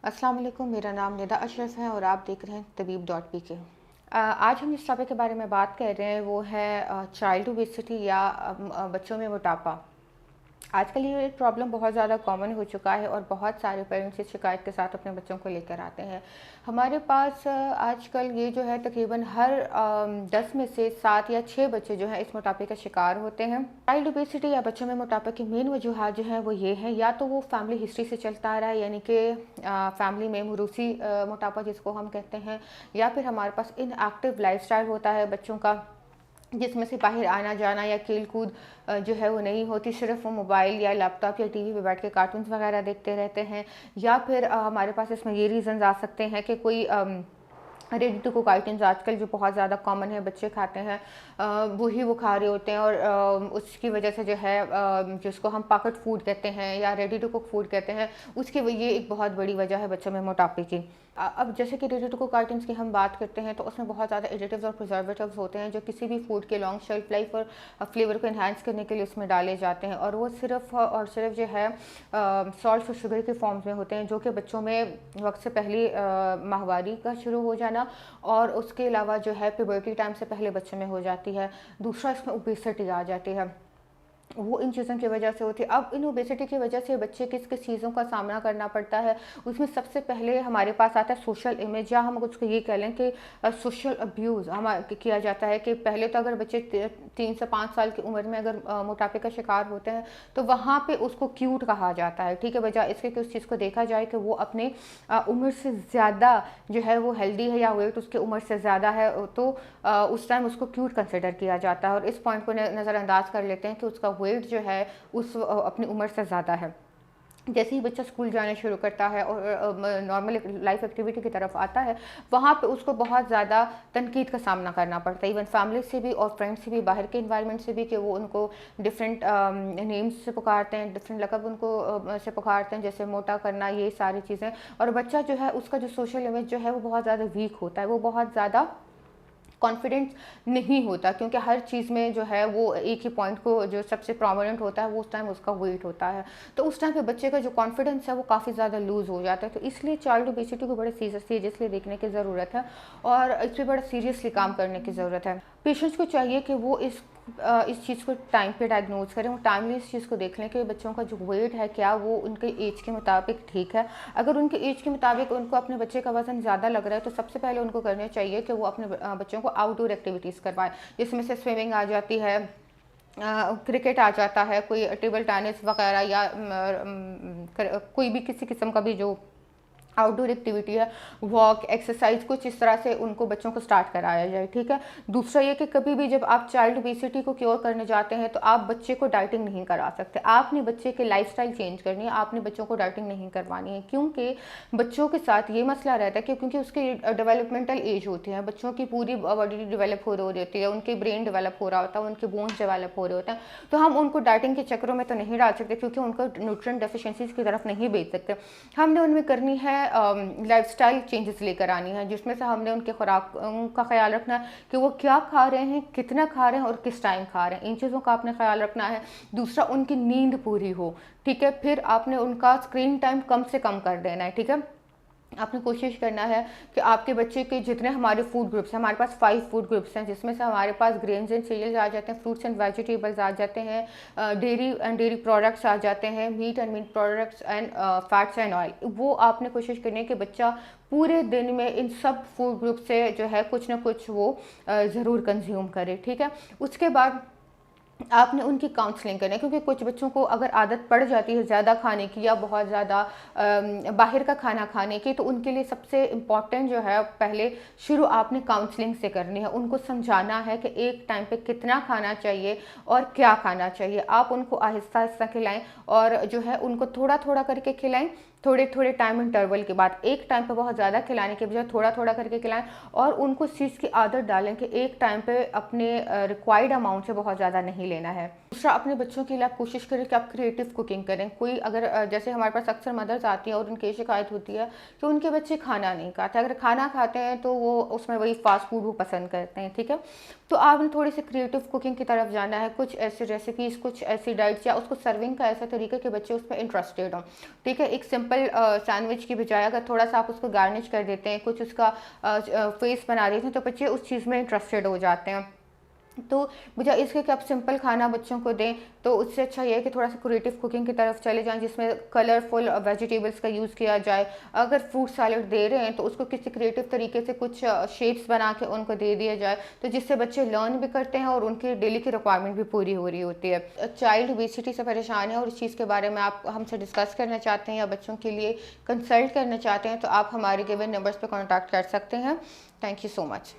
अस्सलाम वालेकुम, मेरा नाम निदा अशरफ है और आप देख रहे हैं तबीब.pk। आज हम जिस टॉपिक के बारे में बात कर रहे हैं वो है चाइल्ड ओबेसिटी या बच्चों में मोटापा। आजकल ये प्रॉब्लम बहुत ज़्यादा कॉमन हो चुका है और बहुत सारे पेरेंट्स इस शिकायत के साथ अपने बच्चों को लेकर आते हैं। हमारे पास आजकल ये जो है तकरीबन हर 10 में से 7 या 6 बच्चे जो हैं इस मोटापे का शिकार होते हैं। चाइल्ड ओबेसिटी या बच्चों में मोटापे की मेन वजूहत जो है वो ये है, या तो वो फैमिली हिस्ट्री से चलता आ रहा है, यानी कि फैमिली में मोरूसी मोटापा जिसको हम कहते हैं, या फिर हमारे पास इनएक्टिव लाइफस्टाइल होता है बच्चों का, जिसमें से बाहर आना जाना या खेल कूद जो है वो नहीं होती, सिर्फ वो मोबाइल या लैपटॉप या टीवी पे बैठ के कार्टून्स वगैरह देखते रहते हैं। या फिर हमारे पास इसमें ये रीज़न्स आ सकते हैं कि कोई रेडी टू कुक आइटम्स आजकल जो बहुत ज़्यादा कॉमन है बच्चे खाते हैं, वही वो खा रहे होते हैं और उसकी वजह से जो है जिसको हम पैकेट फूड कहते हैं या रेडी टू कुक फूड कहते हैं, उसकी ये एक बहुत बड़ी वजह है बच्चों में मोटापे की। अब जैसे कि रेडी टू कुक आइटम्स की हम बात करते हैं तो उसमें बहुत ज़्यादा एडिटिव्स और प्रिजर्वेटिव्स होते हैं जो किसी भी फूड के लॉन्ग शेल्फ लाइफ और फ्लेवर को इन्हांस करने के लिए उसमें डाले जाते हैं, और वो सिर्फ और सिर्फ जो है सॉल्ट और शुगर के फॉर्म्स में होते हैं, जो कि बच्चों में वक्त से पहले माहवारी का शुरू हो जाना और उसके अलावा जो है प्यूबर्टी टाइम से पहले बच्चे में हो जाती है। दूसरा, इसमें ओबेसिटी आ जाती है, वो इन चीज़ों की वजह से होती है। अब इन ओबेसिटी की वजह से बच्चे किस किस चीज़ों का सामना करना पड़ता है, उसमें सबसे पहले हमारे पास आता है सोशल इमेज, या हम उसको ये कह लें कि सोशल अब्यूज़ किया जाता है। कि पहले तो अगर बच्चे 3 से 5 साल की उम्र में अगर मोटापे का शिकार होते हैं तो वहाँ पे उसको क्यूट कहा जाता है, ठीक है, बजाय इसके कि उस चीज़ को देखा जाए कि वो अपने उम्र से ज़्यादा जो है वो हेल्दी है या वेट उसके उम्र से ज़्यादा है, तो उस टाइम उसको क्यूट कंसिडर किया जाता है। और इस पॉइंट को नज़रअंदाज कर लेते हैं कि उसका वेट जो है उस अपनी उम्र से ज़्यादा है। जैसे ही बच्चा स्कूल जाना शुरू करता है और नॉर्मल लाइफ एक्टिविटी की तरफ आता है, वहाँ पे उसको बहुत ज़्यादा तनकीद का सामना करना पड़ता है, इवन फैमिली से भी और फ्रेंड्स से भी, बाहर के इन्वायरमेंट से भी, कि वो उनको डिफरेंट नेम्स से पुकारते हैं, डिफरेंट लक़ब उनको से पुकारते हैं, जैसे मोटा करना, ये सारी चीज़ें। और बच्चा जो है उसका जो सोशल इमेज जो है वो बहुत ज़्यादा वीक होता है, वो बहुत ज़्यादा कॉन्फिडेंस नहीं होता, क्योंकि हर चीज़ में जो है वो एक ही पॉइंट को जो सबसे प्रोमिनेंट होता है वो उस टाइम उसका वेट होता है। तो उस टाइम पे बच्चे का जो कॉन्फिडेंस है वो काफ़ी ज़्यादा लूज़ हो जाता है। तो इसलिए चाइल्ड ओबेसिटी को बड़े सीरियसली देखने की ज़रूरत है और इस पर बड़ा सीरियसली काम करने की ज़रूरत है। पेशेंट्स को चाहिए कि वो इस चीज़ को टाइम पे डायग्नोज करें, वो टाइमली इस चीज़ को देख लें कि बच्चों का जो वेट है क्या वो उनके एज के मुताबिक ठीक है। अगर उनके एज के मुताबिक उनको अपने बच्चे का वज़न ज़्यादा लग रहा है तो सबसे पहले उनको करना चाहिए कि वो अपने बच्चों को आउटडोर एक्टिविटीज़ करवाएं, जिसमें से स्विमिंग आ जाती है, क्रिकेट आ जाता है, कोई टेबल टेनिस वगैरह, या कोई भी किसी किस्म का भी जो आउटडोर एक्टिविटी है, वॉक, एक्सरसाइज, कुछ इस तरह से उनको बच्चों को स्टार्ट कराया जाए, ठीक है। दूसरा ये कि कभी भी जब आप चाइल्ड ओबेसिटी को क्योर करने जाते हैं तो आप बच्चे को डाइटिंग नहीं करा सकते, आपने बच्चे के लाइफस्टाइल चेंज करनी है, आपने बच्चों को डाइटिंग नहीं करवानी है, क्योंकि बच्चों के साथ ये मसला रहता है कि क्योंकि उसकी डेवलपमेंटल एज होती है, बच्चों की पूरी बॉडी डेवलप हो रही होती है, उनके ब्रेन डेवलप हो रहा होता है, उनके बोन्स डेवलप हो रहे होते हैं, तो हम उनको डाइटिंग के चक्रों में तो नहीं डाल सकते, क्योंकि उनको न्यूट्रिएंट डेफिशिएंसीज की तरफ नहीं भेज सकते। हमने उनमें करनी है लाइफस्टाइल चेंजेस लेकर आनी है, जिसमें से हमने उनके खुराक का ख्याल रखना है कि वो क्या खा रहे हैं, कितना खा रहे हैं और किस टाइम खा रहे हैं, इन चीज़ों का आपने ख्याल रखना है। दूसरा, उनकी नींद पूरी हो, ठीक है। फिर आपने उनका स्क्रीन टाइम कम से कम कर देना है, ठीक है। आपने कोशिश करना है कि आपके बच्चे के जितने हमारे फूड ग्रुप्स हैं, हमारे पास 5 फूड ग्रुप्स हैं, जिसमें से हमारे पास ग्रेन्स एंड सीरियल्स आ जाते हैं, फ्रूट्स एंड वेजिटेबल्स आ जाते हैं, डेयरी एंड डेयरी प्रोडक्ट्स आ जाते हैं, meat and meat products and fats and oil. वो आपने कोशिश करनी है कि बच्चा पूरे दिन में इन सब फूड ग्रुप से जो है कुछ ना कुछ वो ज़रूर कंज्यूम करे, ठीक है। उसके बाद आपने उनकी काउंसलिंग करनी है, क्योंकि कुछ बच्चों को अगर आदत पड़ जाती है ज़्यादा खाने की या बहुत ज़्यादा बाहर का खाना खाने की, तो उनके लिए सबसे इम्पॉर्टेंट जो है पहले शुरू आपने काउंसलिंग से करनी है। उनको समझाना है कि एक टाइम पे कितना खाना चाहिए और क्या खाना चाहिए। आप उनको आहिस्ता आहिस्ता खिलाएं और जो है उनको थोड़ा थोड़ा करके खिलाएं, थोड़े थोड़े टाइम इंटरवल के बाद। एक टाइम पे बहुत ज़्यादा खिलाने के बजाय थोड़ा थोड़ा करके खिलाएं और उनको इस चीज़ की आदत डालें कि एक टाइम पे अपने रिक्वायर्ड अमाउंट से बहुत ज़्यादा नहीं लेना है। दूसरा दूसरा, अपने बच्चों के लिए आप कोशिश करें कि आप क्रिएटिव कुकिंग करें। कोई अगर जैसे हमारे पास अक्सर मदर्स आती हैं और उनकी शिकायत होती है कि उनके बच्चे खाना नहीं खाते, अगर खाना खाते हैं तो वो उसमें वही फास्ट फूड वो पसंद करते हैं, ठीक है। तो आपने थोड़ी सी क्रिएटिव कुकिंग की तरफ जाना है, कुछ ऐसी रेसिपीज़, कुछ ऐसी डाइट्स, या उसको सर्विंग का ऐसा तरीका कि बच्चे उस पर इंटरेस्टेड हों, ठीक है। एक सिंपल सैंडविच की बजाय अगर थोड़ा सा आप उसको गार्निश कर देते हैं, कुछ उसका फेस बना देते हैं, तो बच्चे उस चीज़ में इंटरेस्टेड हो जाते हैं। तो मुझे इसके कि आप सिंपल खाना बच्चों को दें, तो उससे अच्छा ये है कि थोड़ा सा क्रिएटिव कुकिंग की तरफ चले जाएं, जिसमें कलरफुल वेजिटेबल्स का यूज़ किया जाए। अगर फ्रूट सैलेड दे रहे हैं तो उसको किसी क्रिएटिव तरीके से कुछ शेप्स बना के उनको दे दिया जाए, तो जिससे बच्चे लर्न भी करते हैं और उनकी डेली की रिक्वायरमेंट भी पूरी हो रही होती है। चाइल्ड ओबेसिटी से परेशान है और इस चीज़ के बारे में आप हमसे डिस्कस करना चाहते हैं या बच्चों के लिए कंसल्ट करना चाहते हैं, तो आप हमारे गिवन नंबर्स पर कॉन्टैक्ट कर सकते हैं। Thank you so much.